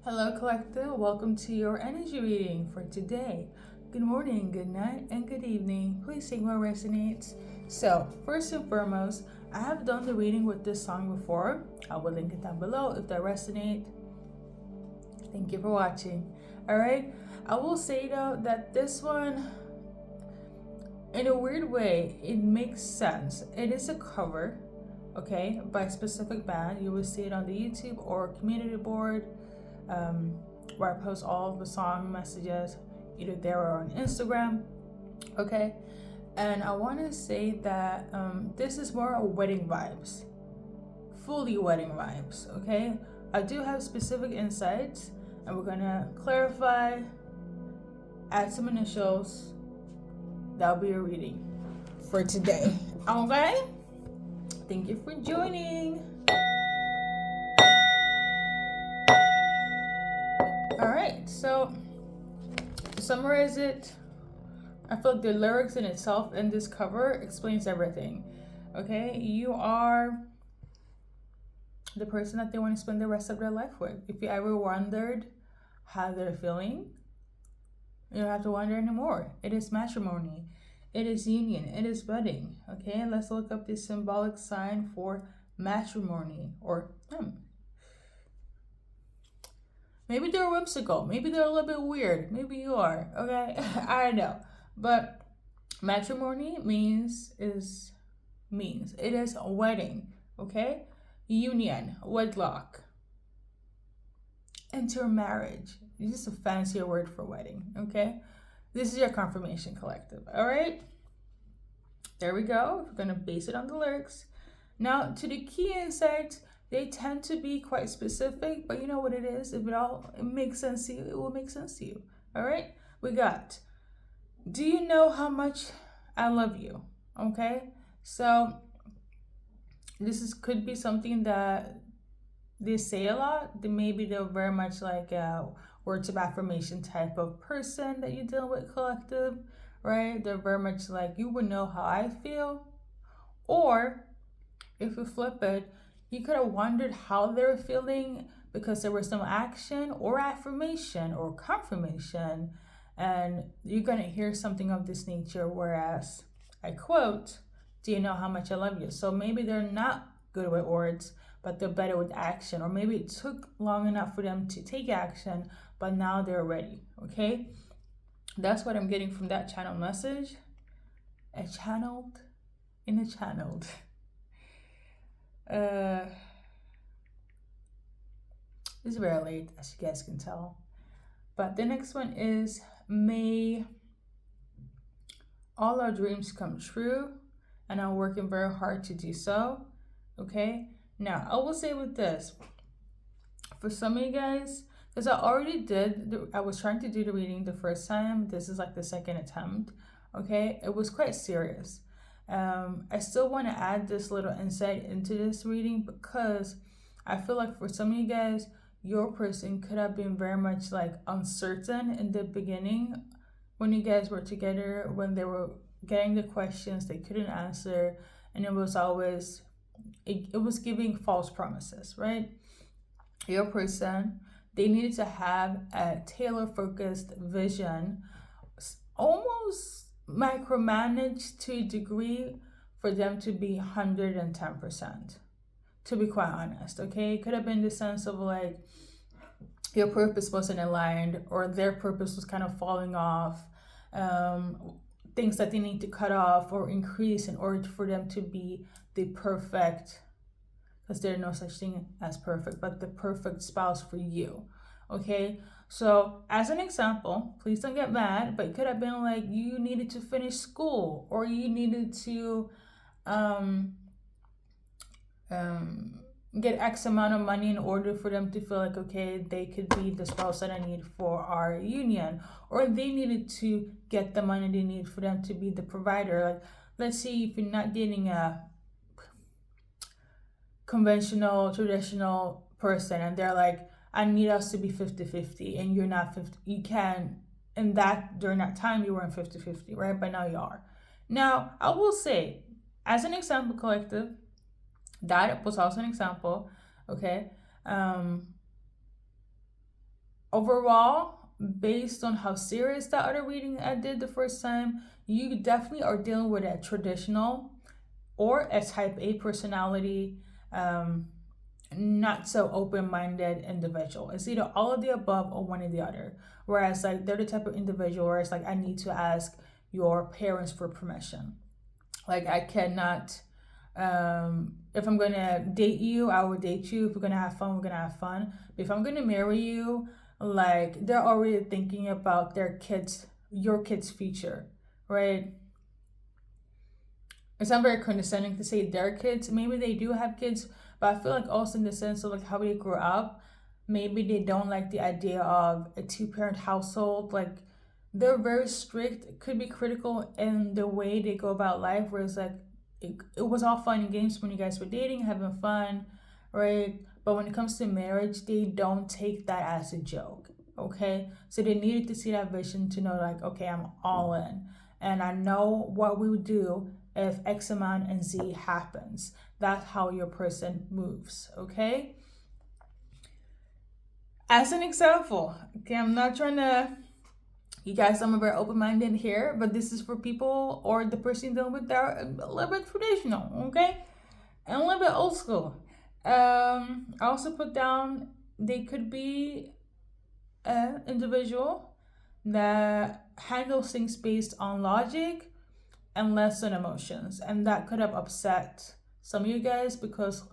Hello, Collective. Welcome to your energy reading for today. Good morning, good night, and good evening. Please sing what resonates. So, first and foremost, I have done the reading with this song before. I will link it down below if that resonates. Thank you for watching. Alright, I will say though that this one, in a weird way, it makes sense. It is a cover, okay, by a specific band. You will see it on the YouTube or community board. Where I post all the song messages either there or on Instagram. Okay, and I want to say that this is more wedding vibes, fully wedding vibes. Okay, I do have specific insights, and we're gonna clarify, add some initials. That'll be a reading for today. Okay, thank you for joining. Alright, so to summarize it, I feel like the lyrics in itself in this cover explains everything. Okay, you are the person that they want to spend the rest of their life with. If you ever wondered how they're feeling, you don't have to wonder anymore. It is matrimony, it is union, it is wedding. Okay, let's look up the symbolic sign for matrimony or maybe they're whimsical. Maybe they're a little bit weird. Maybe you are. Okay, I don't know. But matrimony means it is a wedding. Okay, union, wedlock, intermarriage. It's just a fancier word for wedding. Okay, this is your confirmation collective. All right, there we go. We're gonna base it on the lyrics. Now to the key insights. They tend to be quite specific, but you know what it is. If it makes sense to you, it will make sense to you. All right. We got. Do you know how much I love you? Okay. So could be something that they say a lot. Maybe they're very much like a words of affirmation type of person that you deal with, collective, right? They're very much like you would know how I feel, or if you flip it. You could have wondered how they were feeling because there was no action or affirmation or confirmation, and you're going to hear something of this nature. Whereas, I quote, do you know how much I love you? So maybe they're not good with words, but they're better with action. Or maybe it took long enough for them to take action, but now they're ready. Okay? That's what I'm getting from that channel message. A channeled in a channeled. It's very late, as you guys can tell. But the next one is, may all our dreams come true, and I'm working very hard to do so. Okay, now I will say with this, for some of you guys, because I was trying to do the reading the first time. This is like the second attempt. Okay, it was quite serious. I still want to add this little insight into this reading because I feel like for some of you guys, your person could have been very much like uncertain in the beginning when you guys were together, when they were getting the questions they couldn't answer, and it was always, it was giving false promises, right? Your person, they needed to have a tailor-focused vision, almost micromanaged to a degree for them to be 110%, to be quite honest. Okay, it could have been the sense of like your purpose wasn't aligned, or their purpose was kind of falling off, things that they need to cut off or increase in order for them to be the perfect, because there's no such thing as perfect, but the perfect spouse for you. Okay, so as an example, please don't get mad, but it could have been like you needed to finish school, or you needed to get X amount of money in order for them to feel like, okay, they could be the spouse that I need for our union, or they needed to get the money they need for them to be the provider. Like, let's see, if you're not dating a conventional, traditional person, and they're like, I need us to be 50-50, and you're not 50, you can, and that during that time you weren't 50-50, right? But now you are. Now, I will say, as an example, collective, that was also an example, okay? overall, based on how serious that other reading I did the first time, you definitely are dealing with a traditional or a type A personality, not so open-minded individual. It's either all of the above or one or the other. Whereas like they're the type of individual where it's like, I need to ask your parents for permission. Like I cannot, if I'm gonna date you, I will date you. If we're gonna have fun, we're gonna have fun. But if I'm gonna marry you, like they're already thinking about their kids, your kids' future, right? It's not very condescending to say their kids. Maybe they do have kids, but I feel like also in the sense of like how they grew up, maybe they don't like the idea of a two-parent household. Like they're very strict, could be critical in the way they go about life, whereas like it was all fun and games when you guys were dating, having fun, right? But when it comes to marriage, they don't take that as a joke, okay? So they needed to see that vision to know like, okay, I'm all in. And I know what we would do if X amount and Z happens. That's how your person moves, okay? As an example, okay, I'm not trying to, you guys, I'm very open-minded here, but this is for people or the person dealing with that a little bit traditional, okay? And a little bit old school. I also put down, they could be an individual that handles things based on logic and less on emotions. And that could have upset some of you guys because,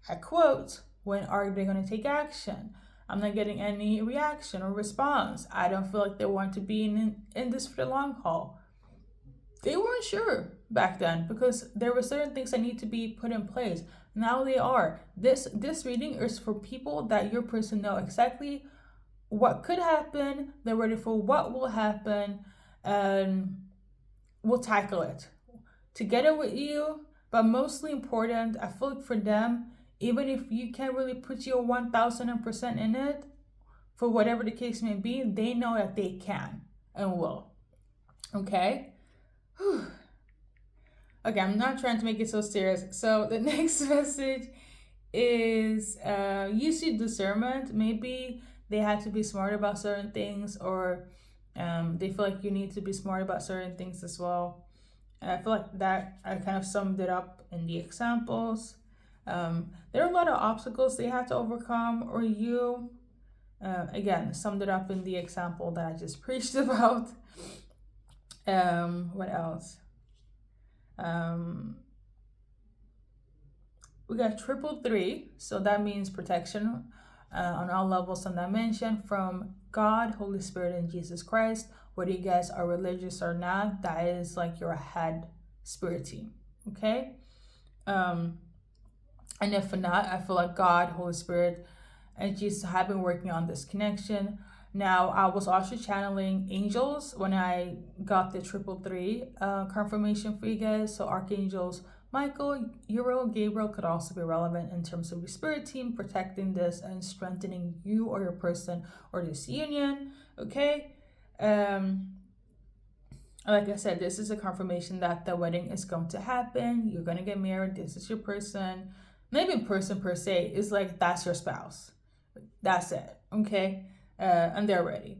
I quote, when are they going to take action? I'm not getting any reaction or response. I don't feel like they want to be in this for the long haul. They weren't sure back then because there were certain things that need to be put in place. Now they are. This reading is for people that your person know exactly what could happen. They're ready for what will happen, and will tackle it together with you. But mostly important, I feel like for them, even if you can't really put your 1000% in it, for whatever the case may be, they know that they can and will. Okay? Whew. Okay, I'm not trying to make it so serious. So the next message is use your discernment. Maybe they had to be smart about certain things, or they feel like you need to be smart about certain things as well. And I feel like that I kind of summed it up in the examples. There are a lot of obstacles they have to overcome, or you, again, summed it up in the example that I just preached about. What else? We got 333, so that means protection on all levels and dimension from God, Holy Spirit, and Jesus Christ. Whether you guys are religious or not, that is like your head spirit team, okay? And if not, I feel like God, Holy Spirit, and Jesus have been working on this connection. Now, I was also channeling angels when I got the 333 confirmation for you guys. So archangels Michael, Uriel, Gabriel could also be relevant in terms of your spirit team protecting this and strengthening you or your person or this union, okay? Like I said, this is a confirmation that the wedding is going to happen. You're going to get married. This is your person. Not even person per se. It's like that's your spouse. That's it, okay? And they're ready.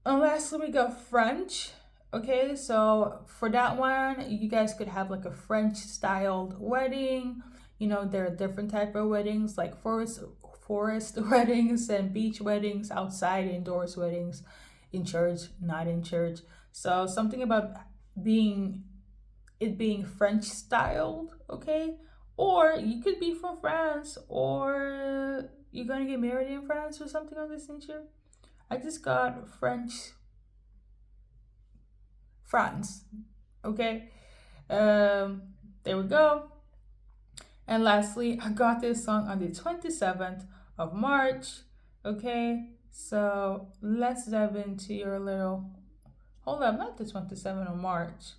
And lastly, we got French. Okay, so for that one, you guys could have like a French styled wedding. You know, there are different type of weddings, like forest weddings and beach weddings, outside, indoors weddings, in church, not in church. So something about being French styled, okay? Or you could be from France, or you're gonna get married in France or something of this nature. I just got France, okay? There we go. And lastly, I got this song on the 27th of March, okay? So let's dive into your little, hold up, not the 27th of March,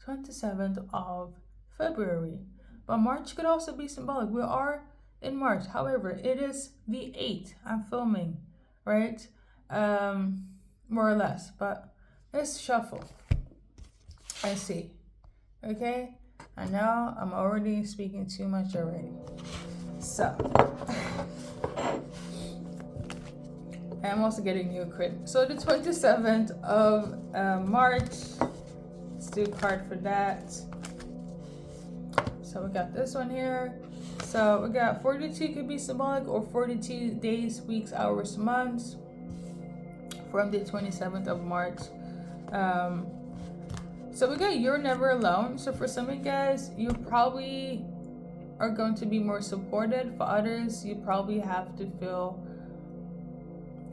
27th of February. But March could also be symbolic. We are in March. However, it is the 8th. I'm filming, right? More or less. But let's shuffle. I see. Okay? I know I'm already speaking too much already. So, I'm also getting new crit. So the 27th of March. Let's do a card for that. So we got this one here. So we got 42 could be symbolic, or 42 days, weeks, hours, months from the 27th of March. So we got you're never alone. So for some of you guys, you probably are going to be more supported. For others, you probably have to feel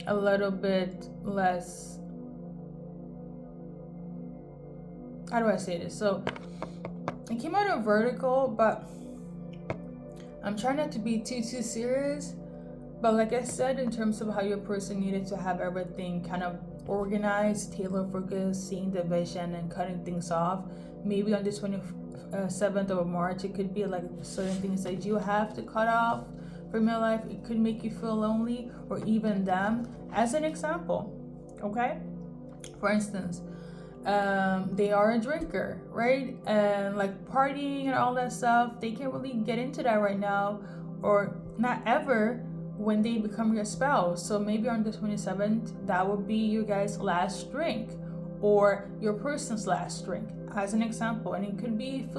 a little bit less, how do I say this? So it came out of vertical, but I'm trying not to be too serious. But like I said, in terms of how your person needed to have everything kind of organized, tailor focused, seeing the vision and cutting things off, maybe on the 27th of March, it could be like certain things that you have to cut off from your life. It could make you feel lonely, or even them, as an example. Okay, for instance, they are a drinker, right? And like partying and all that stuff, they can't really get into that right now, or not ever, when they become your spouse. So maybe on the 27th, that would be your guys' last drink, or your person's last drink, as an example. And it could be a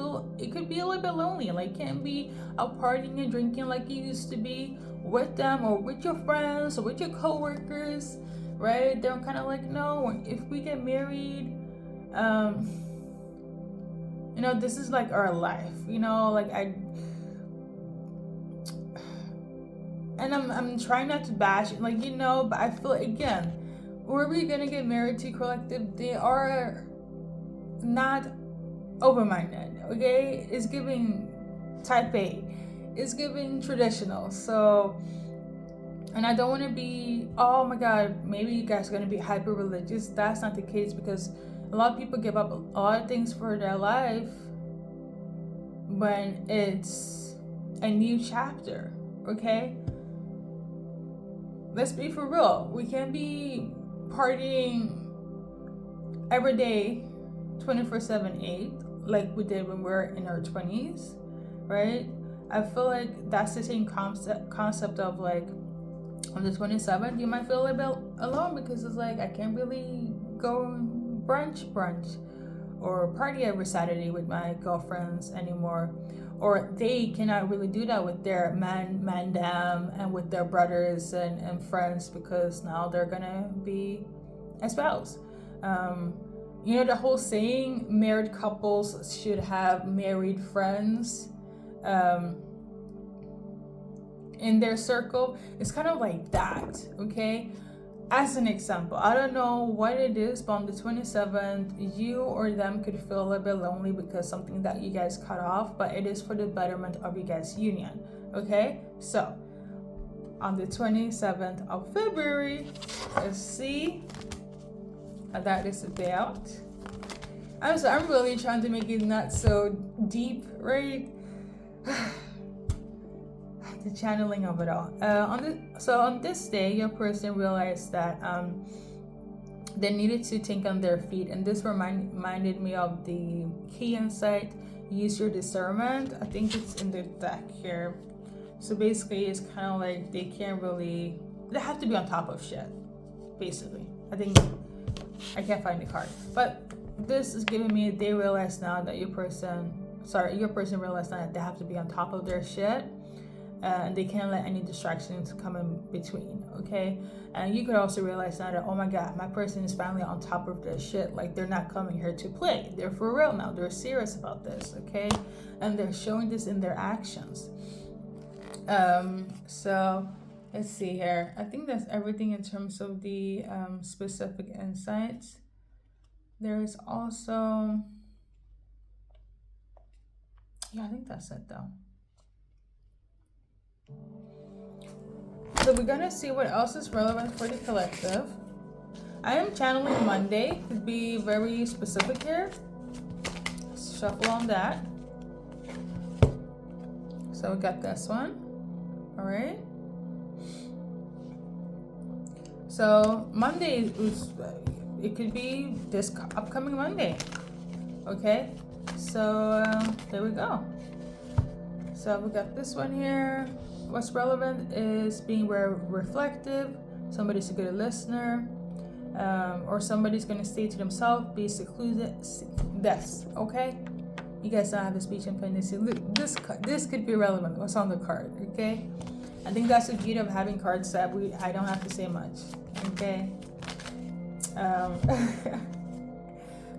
little bit lonely, like can't be out partying and drinking like you used to be with them, or with your friends, or with your coworkers, right? They're kind of like, no, if we get married, this is like our life, like I'm trying not to bash it, but I feel, again, were we gonna get married to collective, they are not open-minded, okay? It's giving type A, it's giving traditional. So, and I don't want to be, oh my god, maybe you guys are going to be hyper religious. That's not the case, because a lot of people give up a lot of things for their life when it's a new chapter, okay? Let's be for real. We can't be partying every day 24/7/8 like we did when we were in our 20s, right? I feel like that's the same concept of like, on the 27th, you might feel a bit alone, because it's like, I can't really go brunch or party every Saturday with my girlfriends anymore, or they cannot really do that with their mandam and with their brothers and friends, because now they're gonna be a spouse. The whole saying, married couples should have married friends in their circle. It's kind of like that, okay? As an example, I don't know what it is, but on the 27th, you or them could feel a little bit lonely because something that you guys cut off, but it is for the betterment of your guys' union, okay? So, on the 27th of February, let's see, that is the day out. I'm really trying to make it not so deep, right? The channeling of it all. On this day, your person realized that they needed to think on their feet, and this reminded me of the key insight. Use your discernment. I think it's in the deck here. So basically, it's kind of like they have to be on top of shit. Basically, I can't find the card, but this is giving me, they realize now that your person realized now that they have to be on top of their shit. And they can't let any distractions come in between, okay? And you could also realize now that, oh my god, my person is finally on top of their shit. Like, they're not coming here to play. They're for real now. They're serious about this, okay? And they're showing this in their actions. So let's see here. I think that's everything in terms of the specific insights. There is also, I think that's it though. So we're gonna see what else is relevant for the collective. I am channeling Monday to be very specific here. Let's shuffle on that. So we got this one. All right. So Monday it could be this upcoming Monday. Okay. So there we go. So we got this one here. What's relevant is being very reflective, somebody's a good listener, or somebody's gonna stay to themselves, be secluded. That's okay. You guys don't have a speech impediment. This could be relevant. What's on the card? Okay. I think that's the beauty of having cards that I don't have to say much. Okay.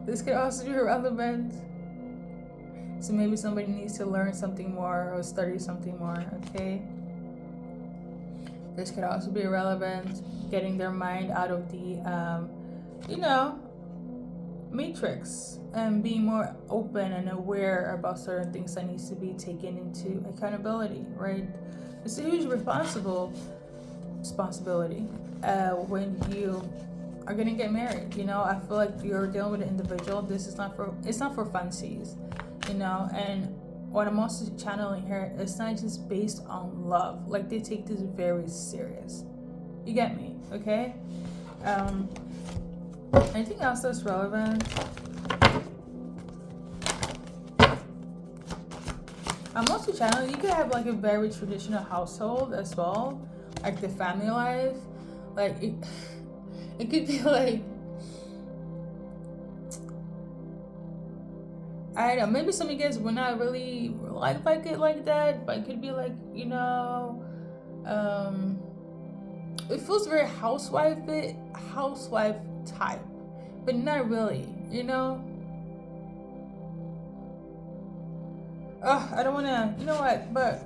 This could also be relevant. So maybe somebody needs to learn something more or study something more. Okay. This could also be relevant, getting their mind out of the, matrix and being more open and aware about certain things that needs to be taken into accountability, right? It's a huge responsibility when you are gonna get married. I feel like you're dealing with an individual. It's not for funsies, and what I'm also channeling here, it's not just based on love. Like, they take this very serious. You get me? Okay. Anything else that's relevant? I'm also channeling, you could have like a very traditional household as well, like the family life. Like it could be like, I don't know, maybe some of you guys would not really like it like that, but it could be like, it feels very housewife type, but not really, I don't want to, but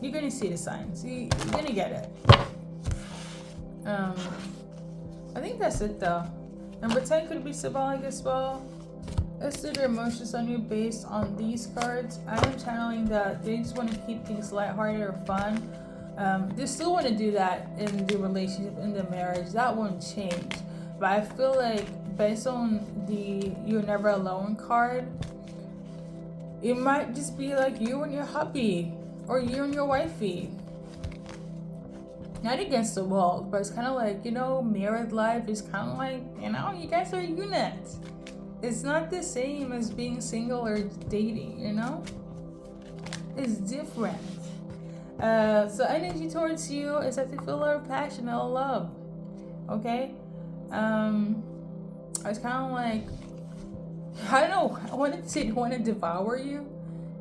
you're going to see the signs. You're going to get it. I think that's it though. Number 10 could be symbolic as well. Let's do their emotions on you based on these cards. I am channeling that they just want to keep things lighthearted or fun. They still want to do that in the relationship, in the marriage. That won't change. But I feel like based on the You're Never Alone card, it might just be like you and your hubby or you and your wifey. Not against the world, but it's kind of like, married life is kind of like, you guys are a unit. It's not the same as being single or dating, It's different. So energy towards you is that they feel a lot of passion and love. Okay? It's kind of like, I don't know, I want to devour you.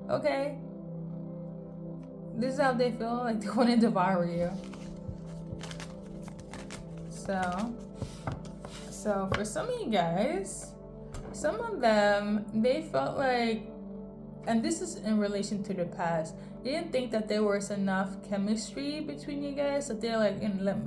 Okay? This is how they feel, like they want to devour you. So for some of you guys, some of them, they felt like, and this is in relation to the past, they didn't think that there was enough chemistry between you guys, that they're like,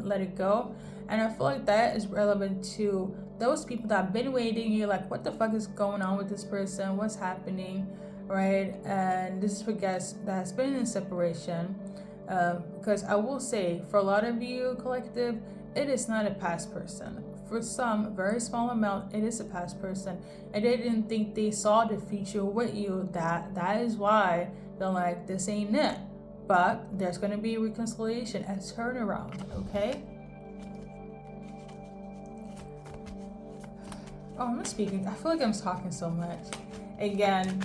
let it go. And I feel like that is relevant to those people that have been waiting. You're like, what the fuck is going on with this person? What's happening? Right? And this is for guys that has been in separation. Because I will say, for a lot of you, collective, it is not a past person. For some, very small amount, it is a past person. And they didn't think they saw the future with you. That is why they're like, this ain't it. But there's going to be reconciliation and turnaround, okay? Oh, I'm not speaking. I feel like I'm talking so much. Again.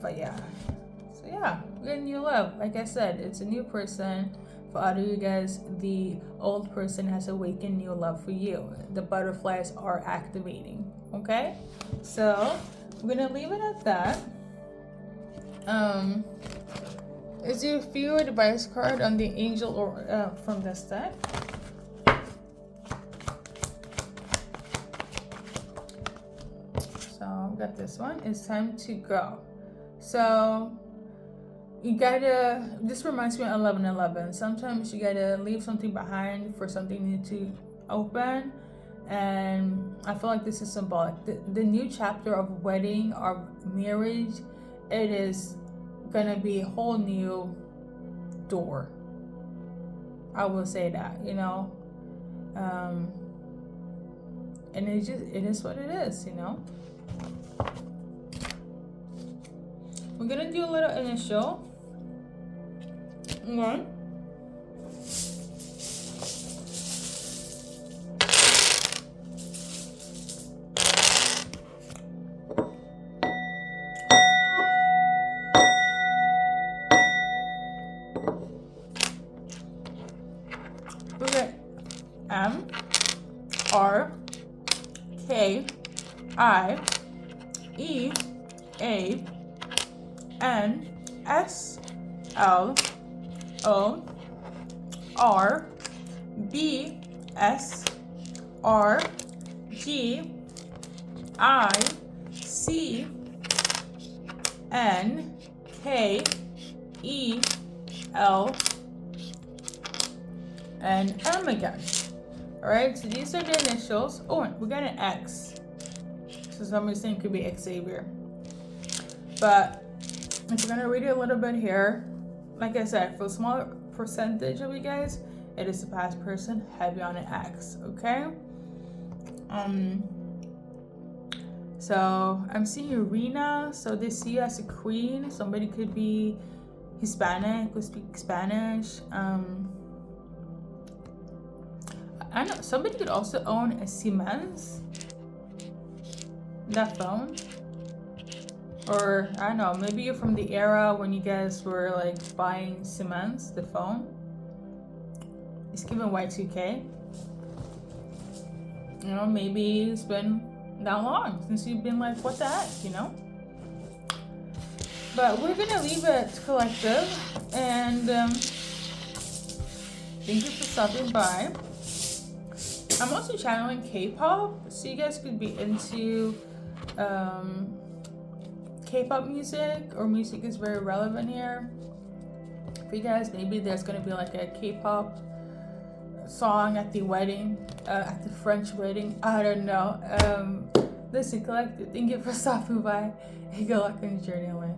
But yeah. So yeah, we're getting new love. Like I said, it's a new person. For other you guys, the old person has awakened new love for you. The butterflies are activating. Okay? So, I'm going to leave it at that. Is there a few advice card on the angel or from this deck? So, we got this one. It's time to go. So, you gotta, this reminds me of 11:11. Sometimes you gotta leave something behind for something new to open. And I feel like this is symbolic. The new chapter of wedding or marriage, it is gonna be a whole new door. I will say that, and it is what it is, We're gonna do a little initial. One. We got M R K I E A N S L O R B S R G I C N K E L and M again. Alright, so these are the initials. Oh, we got an X. So some reason it could be Xavier. But if we're gonna read it a little bit here, like I said, for a small percentage of you guys, it is the past person heavy on an X, okay? So I'm seeing Irina, so they see you as a queen. Somebody could be Hispanic, could speak Spanish. I know somebody could also own a Siemens, that phone. Or I don't know, maybe you're from the era when you guys were like buying Siemens, the phone. It's given Y2K. You know, maybe it's been that long since you've been like, what the heck, you know? But we're gonna leave it collective, and thank you for stopping by. I'm also channeling K-pop, so you guys could be into K-pop music, or music is very relevant here for you guys. Maybe there's gonna be like a K-pop song at the wedding, at the French wedding. I don't know. Listen, collective, thank you for stopping by. Good luck on your journey in life.